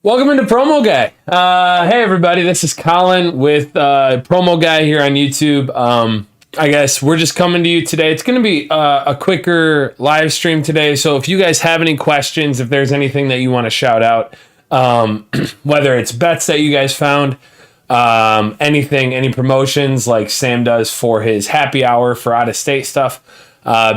Welcome into Promoguy. Hey everybody, this is Colin with Promoguy here on YouTube. I guess we're just coming to you today. It's going to be a quicker live stream today, so if you guys have any questions, if there's anything that you want to shout out, whether it's bets that you guys found, anything, any promotions like Sam does for his happy hour for out-of-state stuff,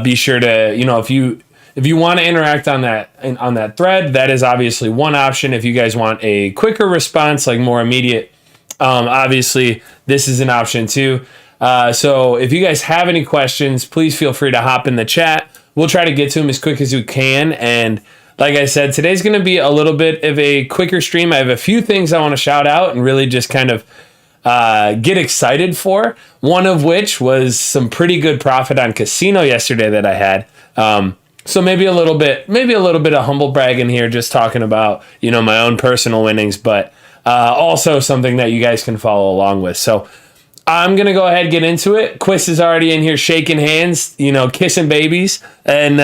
be sure to, if you want to interact on that thread, that is obviously one option. If you guys want a quicker response, like more immediate, obviously this is an option too. So if you guys have any questions, please feel free to hop in the chat. We'll try to get to them as quick as we can. And like I said, today's going to be a little bit of a quicker stream. I have a few things I want to shout out and really just kind of get excited for. One of which was some pretty good profit on casino yesterday that I had. So maybe a little bit of humble bragging here, just talking about, my own personal winnings, but also something that you guys can follow along with. So I'm going to go ahead and get into it. Quiz is already in here shaking hands, kissing babies. And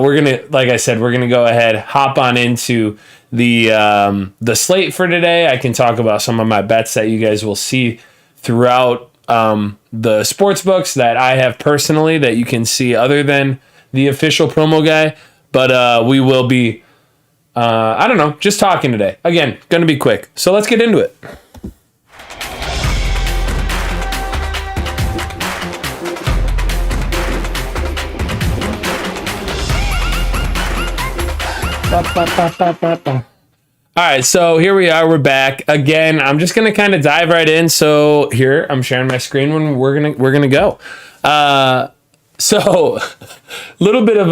we're going to, like I said, we're going to go ahead, hop on into the slate for today. I can talk about some of my bets that you guys will see throughout the sports books that I have personally that you can see other than the official Promoguy, but we will be, just talking today. Again, going to be quick. So let's get into it. All right, so here we are. We're back again. I'm just gonna kind of dive right in. So here I'm sharing my screen when we're gonna go. So, a little bit of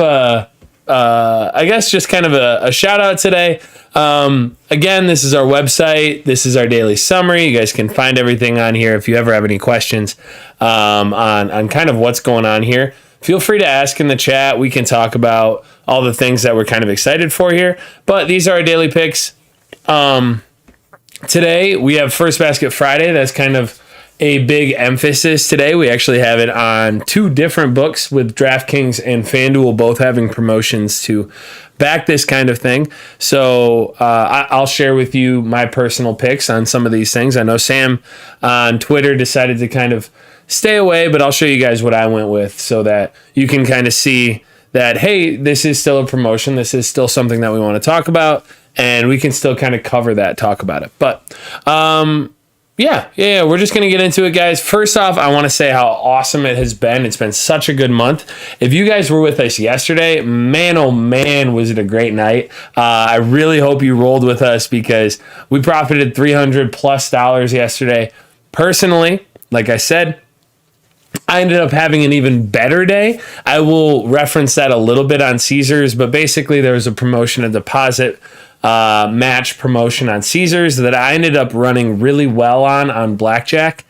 I guess just kind of a shout out today. Again, this is our website. This is our daily summary. You guys can find everything on here. If you ever have any questions on kind of what's going on here, feel free to ask in the chat. We can talk about all the things that we're kind of excited for here. But these are our daily picks. Today, we have First Basket Friday. That's kind of a big emphasis today. We actually have it on two different books with DraftKings and Fanduel both having promotions to back this kind of thing. So I'll share with you my personal picks on some of these things. I know Sam on Twitter decided to kind of stay away, but I'll show you guys what I went with so that you can kind of see that, hey, this is still a promotion. This is still something that we want to talk about, and we can still kind of cover that, talk about it. But Yeah, we're just going to get into it, guys. First off, I want to say how awesome it has been. It's been such a good month. If you guys were with us yesterday, man, oh man, was it a great night. I really hope you rolled with us because we profited $300+ yesterday. Personally, like I said, I ended up having an even better day. I will reference that a little bit on Caesers, but basically there was a promotion, a deposit match promotion on Caesers that I ended up running really well on Blackjack,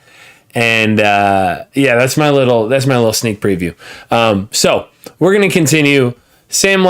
and that's my little sneak preview. So we're gonna continue. Sam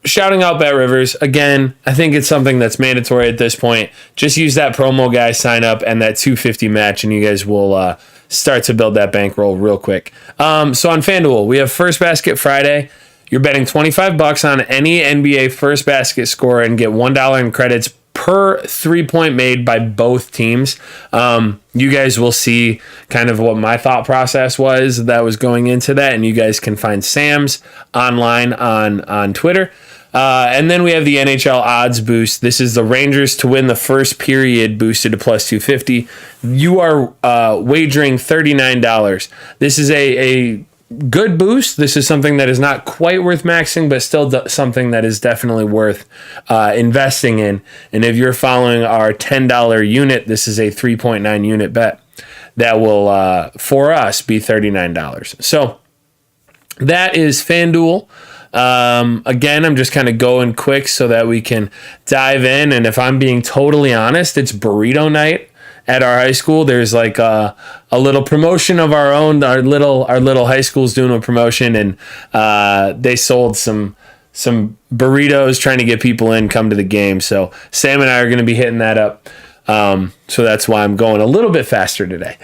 shouting out Bet Rivers again. I think it's something that's mandatory at this point. Just use that Promoguy sign up and that 250 match, and you guys will start to build that bankroll real quick. So on FanDuel, we have First Basket Friday. You're betting $25 on any NBA first basket score and get $1 in credits per 3-point made by both teams. You guys will see kind of what my thought process was that was going into that, and you guys can find Sam's online on Twitter. And then we have the NHL Odds Boost. This is the Rangers to win the first period boosted to plus 250. You are wagering $39. This is a good boost. This is something that is not quite worth maxing, but still something that is definitely worth investing in. And if you're following our $10 unit, this is a 3.9 unit bet that will, for us, be $39. So that is FanDuel. Again, I'm just kind of going quick so that we can dive in. And if I'm being totally honest, it's burrito night at our high school. There's like a little promotion of our own. Our little high school's doing a promotion, and they sold some burritos trying to get people in, come to the game. So Sam and I are going to be hitting that up. So that's why I'm going a little bit faster today.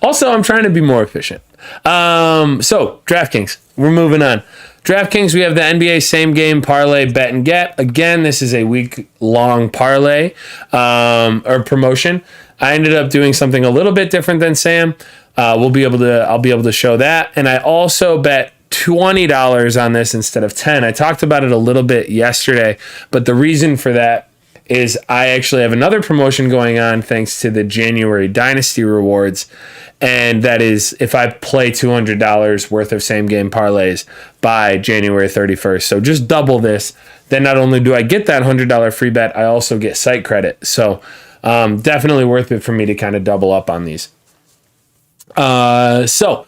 Also, I'm trying to be more efficient. So DraftKings, we're moving on. DraftKings, we have the NBA same game parlay bet and get. Again, this is a week-long parlay or promotion. I ended up doing something a little bit different than Sam. I'll be able to show that. And I also bet $20 on this instead of 10. I talked about it a little bit yesterday, but the reason for that is I actually have another promotion going on thanks to the January Dynasty rewards. And that is if I play $200 worth of same game parlays by January 31st. So just double this. Then not only do I get that $100 free bet, I also get site credit. So definitely worth it for me to kind of double up on these. So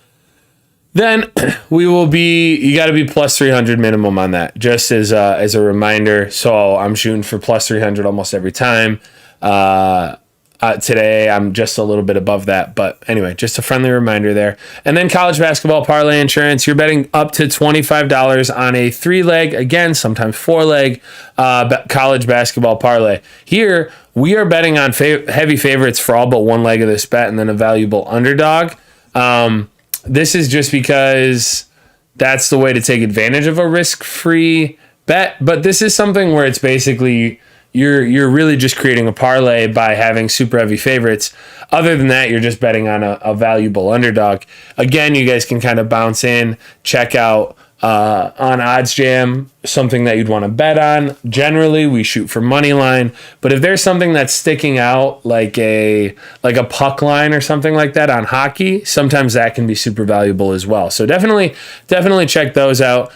then you got to be plus 300 minimum on that, just as a reminder. So I'm shooting for plus 300 almost every time. Today I'm just a little bit above that, but anyway, just a friendly reminder there. And then college basketball parlay insurance, you're betting up to $25 on a 3-leg, again, sometimes 4-leg college basketball parlay. Here, we are betting on heavy favorites for all but one leg of this bet and then a valuable underdog. This is just because that's the way to take advantage of a risk-free bet, but this is something where it's basically you're really just creating a parlay by having super heavy favorites. Other than that, you're just betting on a valuable underdog. Again, you guys can kind of bounce in, check out on Odds Jam, something that you'd want to bet on. Generally, we shoot for money line, but if there's something that's sticking out like a puck line or something like that on hockey, sometimes that can be super valuable as well. So definitely check those out.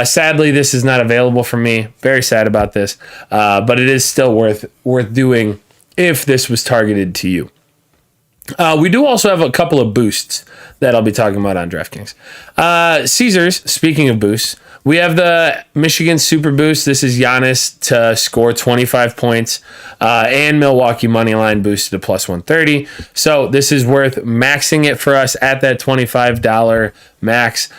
Sadly, this is not available for me. Very sad about this, but it is still worth doing if this was targeted to you. We do also have a couple of boosts that I'll be talking about on DraftKings. Caesars, speaking of boosts, we have the Michigan Super Boost. This is Giannis to score 25 points and Milwaukee Moneyline boosted to plus 130. So this is worth maxing it for us at that $25 max.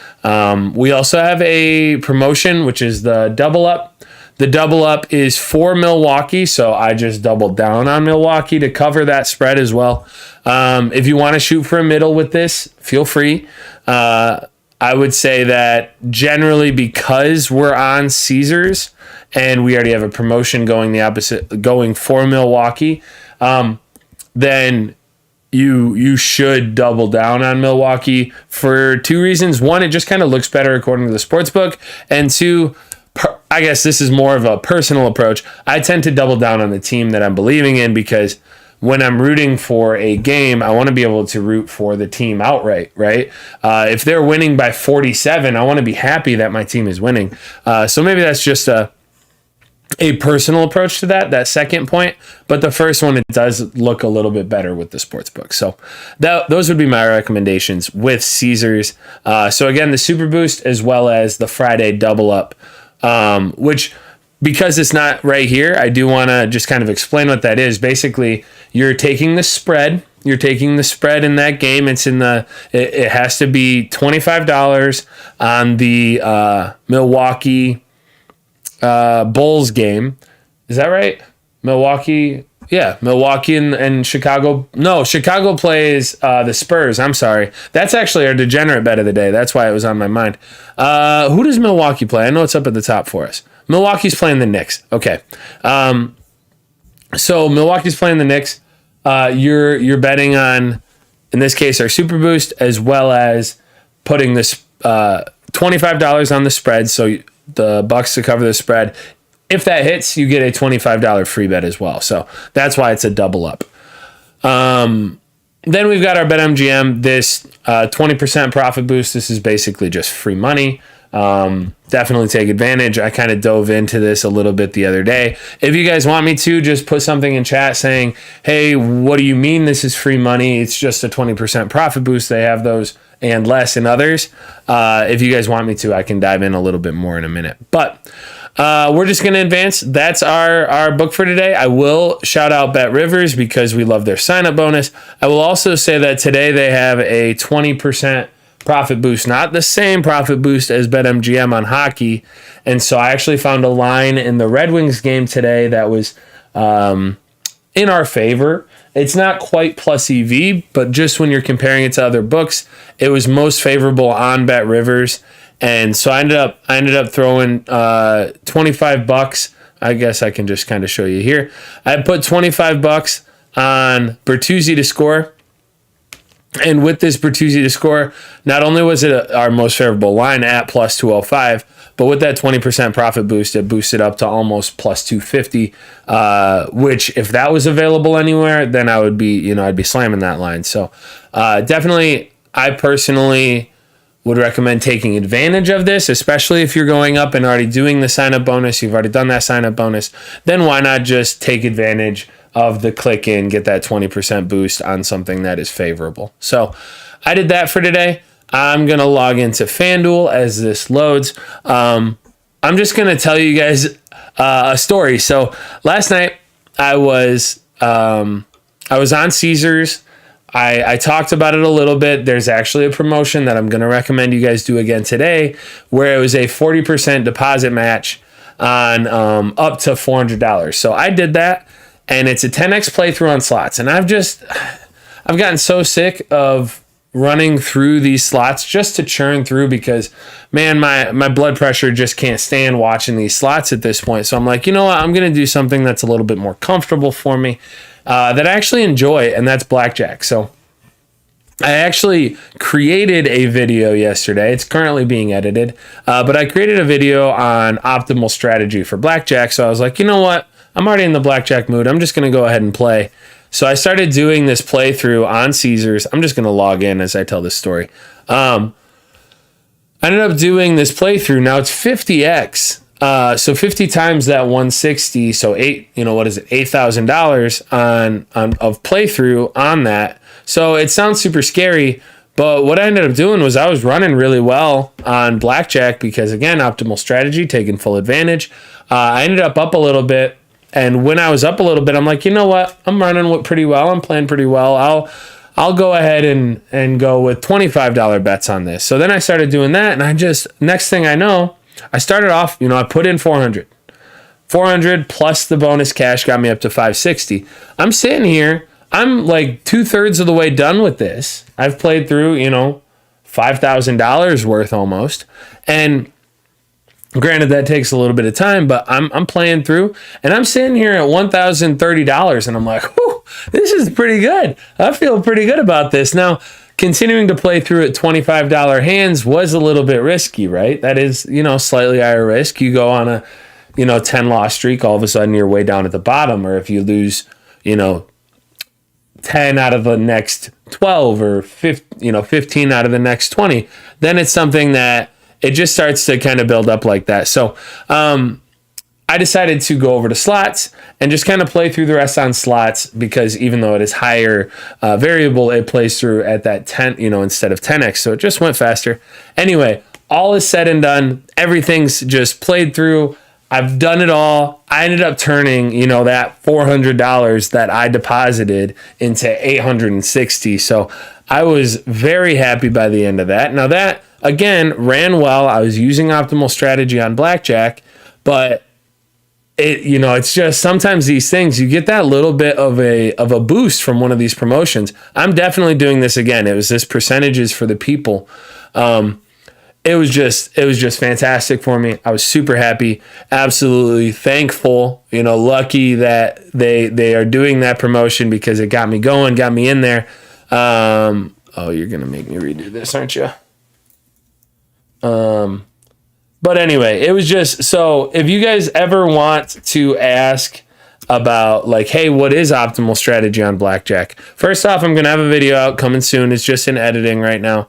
We also have a promotion, which is the double up. The double up is for Milwaukee, so I just doubled down on Milwaukee to cover that spread as well. If you want to shoot for a middle with this, feel free. I would say that generally because we're on Caesars and we already have a promotion going for Milwaukee, then you should double down on Milwaukee for two reasons. One, it just kind of looks better according to the sportsbook, and two, I guess this is more of a personal approach. I tend to double down on the team that I'm believing in because when I'm rooting for a game, I want to be able to root for the team outright, right? If they're winning by 47, I want to be happy that my team is winning. So maybe that's just a personal approach to that second point. But the first one, it does look a little bit better with the sportsbook. So those would be my recommendations with Caesars. So again, the Super Boost as well as the Friday double up. Which, because it's not right here, I do want to just kind of explain what that is. Basically, you're taking the spread. You're taking the spread in that game. It has to be $25 on the Milwaukee Bulls game. Is that right? Milwaukee and Chicago. No, Chicago plays the Spurs. I'm sorry. That's actually our degenerate bet of the day. That's why it was on my mind. Who does Milwaukee play? I know it's up at the top for us. Milwaukee's playing the Knicks. Okay. So Milwaukee's playing the Knicks. You're betting on, in this case, our Super Boost, as well as putting this $25 on the spread. So the Bucks to cover the spread. If that hits, you get a $25 free bet as well. So that's why it's a double up. Then we've got our BetMGM, this 20% profit boost. This is basically just free money. Definitely take advantage. I kind of dove into this a little bit the other day. If you guys want me to, just put something in chat saying, hey, what do you mean this is free money? It's just a 20% profit boost. They have those and less in others. If you guys want me to, I can dive in a little bit more in a minute. But we're just going to advance. That's our book for today. I will shout out Bet Rivers because we love their sign-up bonus. I will also say that today they have a 20% profit boost, not the same profit boost as BetMGM on hockey. And so I actually found a line in the Red Wings game today that was in our favor. It's not quite plus EV, but just when you're comparing it to other books, it was most favorable on Bet Rivers. And so I ended up throwing $25. I guess I can just kind of show you here. I put $25 on Bertuzzi to score. And with this Bertuzzi to score, not only was it our most favorable line at plus 205, but with that 20% profit boost, it boosted up to almost plus 250, which if that was available anywhere, then I would be, I'd be slamming that line. So definitely, I personally would recommend taking advantage of this, especially if you're going up and already doing the sign-up bonus. You've already done that sign-up bonus. Then why not just take advantage of the click in, get that 20% boost on something that is favorable. So I did that for today. I'm going to log into Fanduel as this loads. I'm just going to tell you guys a story. So last night I was on Caesars. I talked about it a little bit. There's actually a promotion that I'm going to recommend you guys do again today, where it was a 40% deposit match on up to $400. So I did that, and it's a 10x playthrough on slots. And I've gotten so sick of running through these slots just to churn through, because man, my blood pressure just can't stand watching these slots at this point. So I'm like, you know what? I'm going to do something that's a little bit more comfortable for me, that I actually enjoy, and that's Blackjack. So I actually created a video yesterday. It's currently being edited, but I created a video on optimal strategy for Blackjack. So I was like, you know what? I'm already in the Blackjack mood. I'm just going to go ahead and play. So I started doing this playthrough on Caesars. I'm just going to log in as I tell this story. I ended up doing this playthrough. Now it's 50x. So 50 times that 160. So $8,000 of playthrough on that. So it sounds super scary, but what I ended up doing was I was running really well on Blackjack because, again, optimal strategy, taking full advantage. I ended up a little bit. And when I was up a little bit, I'm like, you know what? I'm running pretty well. I'm playing pretty well. I'll go ahead and go with $25 bets on this. So then I started doing that, and next thing I know, I started off, I put in 400. 400 plus the bonus cash got me up to 560. I'm sitting here, I'm like 2/3 of the way done with this. I've played through, $5,000 worth almost. And granted, that takes a little bit of time, but I'm playing through, and I'm sitting here at $1,030, and I'm like, whew, this is pretty good. I feel pretty good about this. Now, continuing to play through at $25 hands was a little bit risky, right? That is, slightly higher risk. You go on a, 10-loss streak, all of a sudden you're way down at the bottom, or if you lose, 10 out of the next 12 or 15 out of the next 20, then it's something that it just starts to kind of build up like that. So I decided to go over to slots and just kind of play through the rest on slots, because even though it is higher variable, it plays through at that 10, instead of 10x. So it just went faster. Anyway, all is said and done. Everything's just played through. I've done it all. I ended up turning, that $400 that I deposited into $860. So I was very happy by the end of that. Now that, again, ran well. I was using optimal strategy on Blackjack, but it's just sometimes these things, you get that little bit of a boost from one of these promotions. I'm definitely doing this again. It was this percentages for the people. It was just fantastic for me. I was super happy, absolutely thankful, lucky that they are doing that promotion, because it got me going, got me in there. Oh, you're going to make me redo this, aren't you? But anyway, it was just, so if you guys ever want to ask about like, hey, what is optimal strategy on Blackjack? First off, I'm going to have a video out coming soon. It's just in editing right now.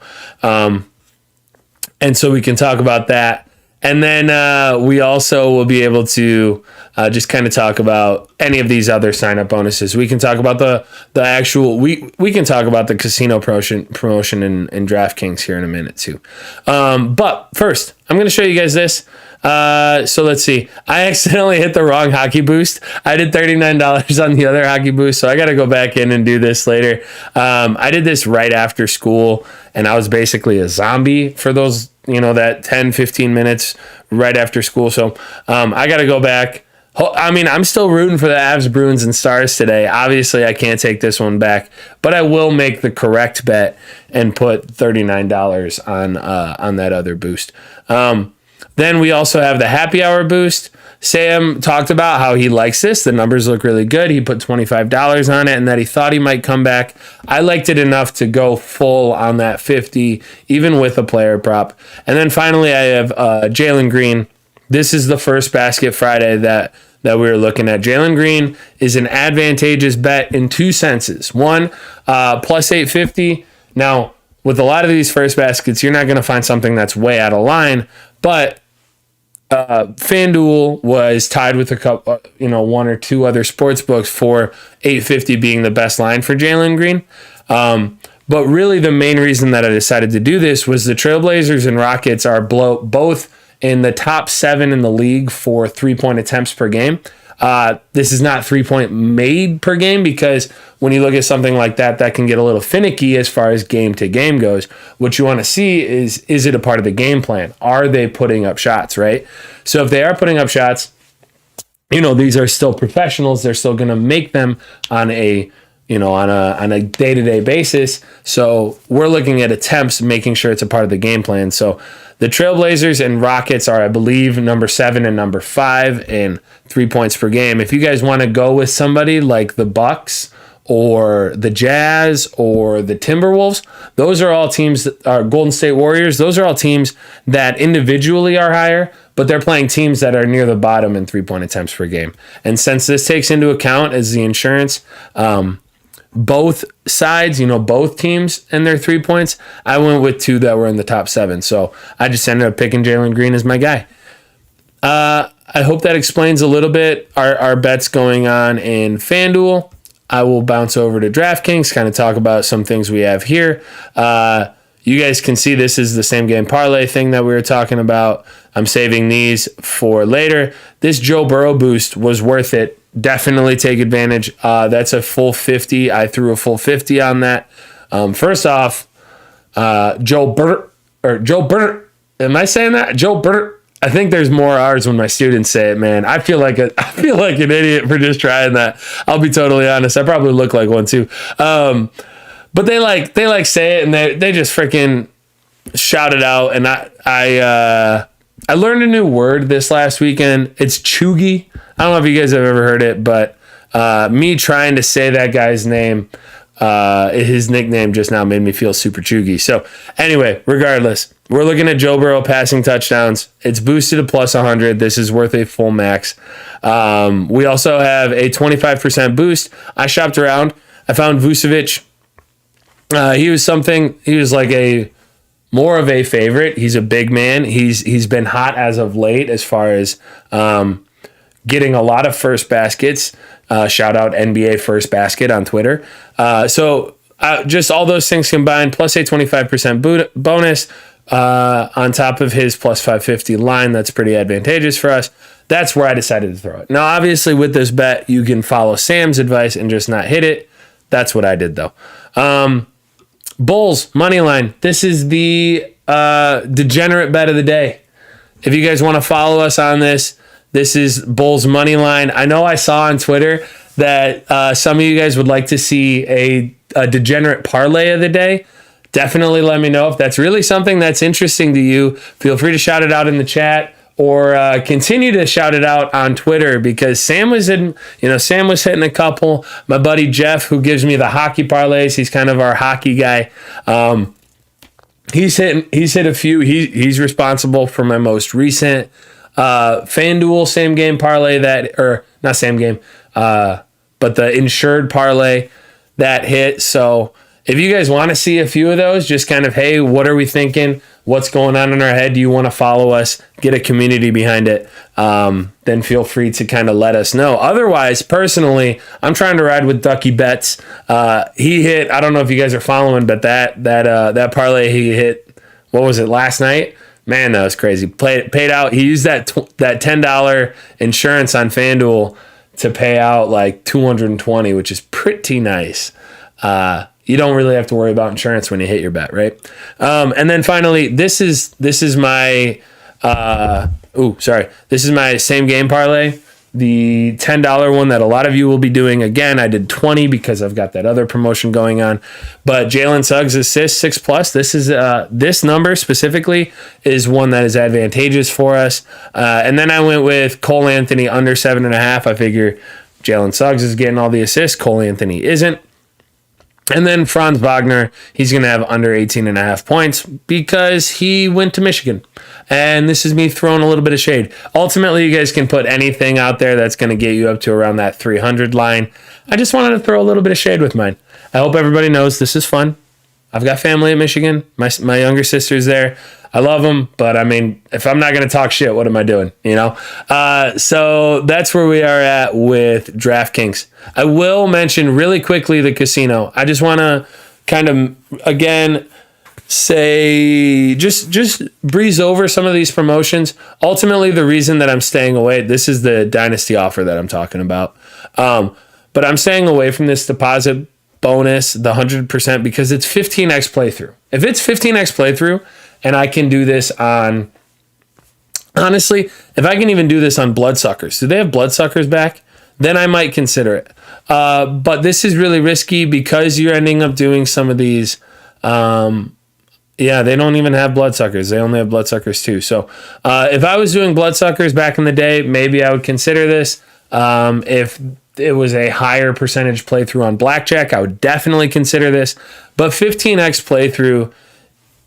And so we can talk about that. And then we also will be able to just kind of talk about any of these other sign-up bonuses. We can talk about the actual, we can talk about the casino promotion in DraftKings here in a minute too. But first, I'm going to show you guys this. So let's see. I accidentally hit the wrong hockey boost. I did $39 on the other hockey boost, so I got to go back in and do this later. I did this right after school, and I was basically a zombie for those, that 10, 15 minutes right after school. So I got to go back. I mean, I'm still rooting for the Avs, Bruins, and Stars today. Obviously, I can't take this one back, but I will make the correct bet and put $39 on that other boost. Then we also have the happy hour boost. Sam talked about how he likes this. The numbers look really good. He put $25 on it and that he thought he might come back. I liked it enough to go full on that 50, even with a player prop. And then finally, I have Jalen Green. This is the first basket Friday that we were looking at. Jalen Green is an advantageous bet in two senses. One, plus 850. Now, with a lot of these first baskets, you're not going to find something that's way out of line, but FanDuel was tied with a couple, one or two other sports books for 850 being the best line for Jalen Green. But really the main reason that I decided to do this was the Trailblazers and Rockets are both in the top 7 in the league for 3-point attempts per game. This is not 3-point made per game because when you look at something like that, that can get a little finicky as far as game to game goes. What you want to see is it a part of the game plan? Are they putting up shots, right? So if they are putting up shots, these are still professionals. They're still going to make them on a day-to-day basis. So we're looking at attempts, making sure it's a part of the game plan. So the Trailblazers and Rockets are, I believe, number 7 and number 5 in 3 points per game. If you guys want to go with somebody like the Bucks or the Jazz or the Timberwolves, those are all teams that are Golden State Warriors. Those are all teams that individually are higher, but they're playing teams that are near the bottom in 3-point attempts per game. And since this takes into account as the insurance, both sides, both teams and their 3 points, I went with 2 that were in the top 7. So I just ended up picking Jalen Green as my guy. I hope that explains a little bit our bets going on in FanDuel. I will bounce over to DraftKings, kind of talk about some things we have here. You guys can see this is the same game parlay thing that we were talking about. I'm saving these for later. This Joe Burrow boost was worth it. Definitely take advantage. That's a full 50. I threw a full 50 on that. First off, Joe Burt. Am I saying that? Joe Burt. I think there's more R's when my students say it, man. I feel like an idiot for just trying that. I'll be totally honest. I probably look like one too. But they say it and they just freaking shout it out. And I learned a new word this last weekend. It's chuggy. I don't know if you guys have ever heard it, but me trying to say that guy's name, his nickname just now made me feel super chuggy. So anyway, regardless, we're looking at Joe Burrow passing touchdowns. It's boosted to plus 100. This is worth a full max. We also have a 25% boost. I shopped around. I found Vucevic. He was like more of a favorite. He's a big man. He's been hot as of late as far as getting a lot of first baskets. Shout out NBA First Basket on Twitter. So just all those things combined, plus a 25% bonus on top of his plus 550 line. That's pretty advantageous for us. That's where I decided to throw it. Now, obviously, with this bet, you can follow Sam's advice and just not hit it. That's what I did, though. Bulls, money line. This is the degenerate bet of the day. If you guys want to follow us on this, this is Bulls money line. I know I saw on Twitter that some of you guys would like to see a degenerate parlay of the day. Definitely let me know if that's really something that's interesting to you. Feel free to shout it out in the chat or continue to shout it out on Twitter because Sam was hitting a couple. My buddy Jeff, who gives me the hockey parlays, he's kind of our hockey guy. He's hit a few. He's responsible for my most recent FanDuel same game parlay not same game, but the insured parlay that hit. So if you guys want to see a few of those, just kind of, hey, what are we thinking? What's going on in our head? Do you want to follow us? Get a community behind it. Then feel free to kind of let us know. Otherwise, personally, I'm trying to ride with Ducky Bets. He hit, I don't know if you guys are following, but that parlay he hit, what was it, last night? Man, that was crazy. Paid out. He used that $10 insurance on FanDuel to pay out like $220, which is pretty nice. You don't really have to worry about insurance when you hit your bet, right? And then finally, this is my this is my same game parlay. the $10 one that a lot of you will be doing. Again, I did 20 because I've got that other promotion going on. But Jalen Suggs assist 6+. This is this number specifically is one that is advantageous for us. And then I went with Cole Anthony under 7.5. I figure Jalen Suggs is getting all the assists. Cole Anthony isn't. And then Franz Wagner, he's going to have under 18.5 points because he went to Michigan. And this is me throwing a little bit of shade. Ultimately, you guys can put anything out there that's going to get you up to around that 300 line. I just wanted to throw a little bit of shade with mine. I hope everybody knows this is fun. I've got family at Michigan. My younger sister's there. I love them, but I mean, if I'm not going to talk shit, what am I doing? You know? So that's where we are at with DraftKings. I will mention really quickly the casino. I just want to kind of, again, say, just breeze over some of these promotions. Ultimately, the reason that I'm staying away, this is the dynasty offer that I'm talking about. But I'm staying away from this deposit bonus, the 100%, because it's 15x playthrough. If it's 15x playthrough, and I can do this on, honestly, if I can even do this on Bloodsuckers, do they have Bloodsuckers back? Then I might consider it. But this is really risky because you're ending up doing some of these. Yeah, they don't even have Bloodsuckers. They only have Bloodsuckers 2. So if I was doing Bloodsuckers back in the day, maybe I would consider this. If it was a higher percentage playthrough on Blackjack, I would definitely consider this. But 15x playthrough,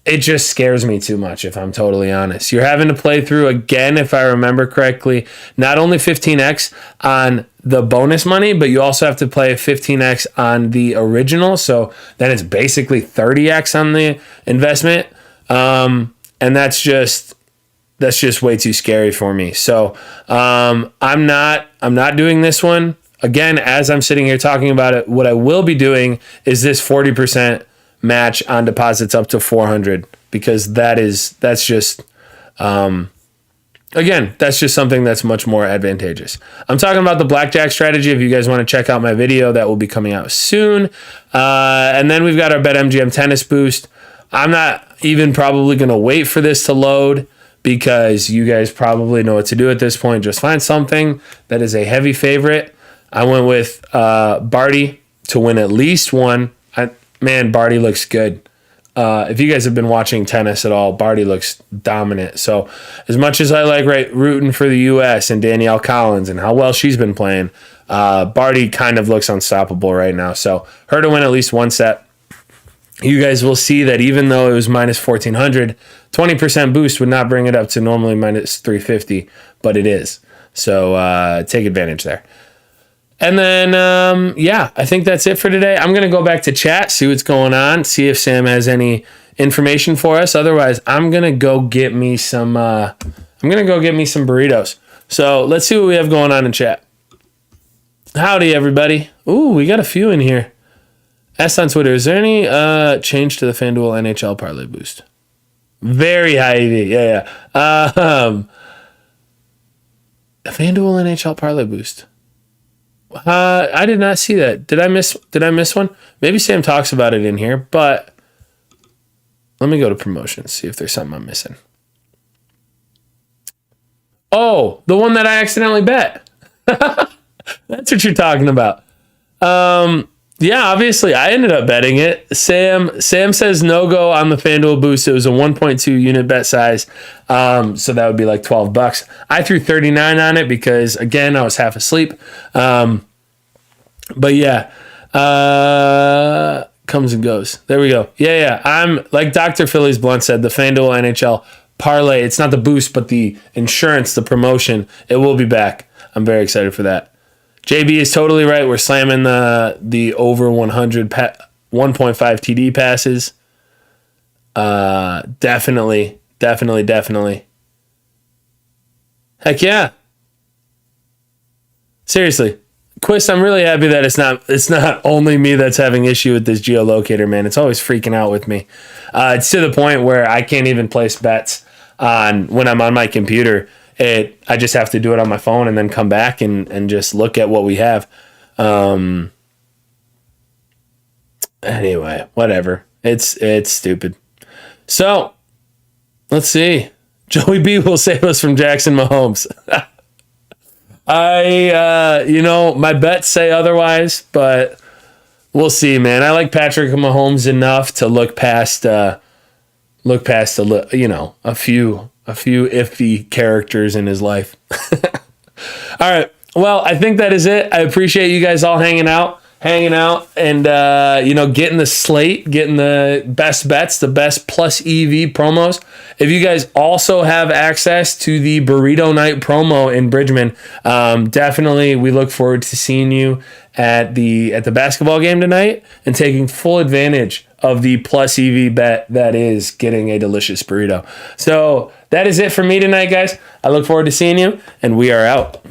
it just scares me too much, if I'm totally honest. You're having to play through, again, if I remember correctly, not only 15x on the bonus money, but you also have to play 15x on the original. So then it's basically 30x on the investment. And that's just way too scary for me. So I'm not doing this one. Again, as I'm sitting here talking about it, what I will be doing is this 40% match on deposits up to 400, because that's just something that's much more advantageous. I'm talking about the Blackjack strategy. If you guys want to check out my video, that will be coming out soon. And then we've got our BetMGM tennis boost. I'm not even probably going to wait for this to load, because you guys probably know what to do at this point. Just find something that is a heavy favorite. I went with Barty to win at least one. Man, Barty looks good. If you guys have been watching tennis at all, Barty looks dominant. So as much as I like rooting for the U.S. and Danielle Collins and how well she's been playing, Barty kind of looks unstoppable right now. So her to win at least one set. You guys will see that even though it was minus 1,400, 20% boost would not bring it up to normally minus 350, but it is. So take advantage there. And then, I think that's it for today. I'm going to go back to chat, see what's going on, see if Sam has any information for us. Otherwise, I'm going to go get me some burritos. So let's see what we have going on in chat. Howdy, everybody. Ooh, we got a few in here. Asked on Twitter, is there any change to the Fanduel NHL parlay boost? Very high EV. Yeah. Fanduel NHL parlay boost. I did not see that. Did I miss one? Maybe Sam talks about it in here, but let me go to promotions, see if there's something I'm missing. Oh, the one that I accidentally bet. That's what you're talking about. Yeah, obviously I ended up betting it. Sam says no go on the FanDuel boost. It was a 1.2 unit bet size. So that would be like $12. I threw 39 on it because again, I was half asleep. But yeah, comes and goes. There we go. Yeah. I'm like Dr. Phillies Blunt said, the FanDuel NHL parlay. It's not the boost, but the insurance, the promotion. It will be back. I'm very excited for that. JB is totally right. We're slamming the over 100 1.5 TD passes. Definitely. Heck yeah. Seriously. Quist, I'm really happy that it's not only me that's having issue with this geolocator, man. It's always freaking out with me. It's to the point where I can't even place bets when I'm on my computer. I just have to do it on my phone and then come back and just look at what we have. Anyway, whatever. It's stupid. So, let's see. Joey B will save us from Jackson Mahomes. My bets say otherwise, but we'll see, man. I like Patrick Mahomes enough to look past a few iffy characters in his life. All right. Well, I think that is it. I appreciate you guys all hanging out and getting the slate, getting the best bets, the best plus EV promos. If you guys also have access to the Burrito Night promo in Bridgman, definitely we look forward to seeing you at the basketball game tonight and taking full advantage of the plus EV bet that is getting a delicious burrito. So that is it for me tonight, guys. I look forward to seeing you, and we are out.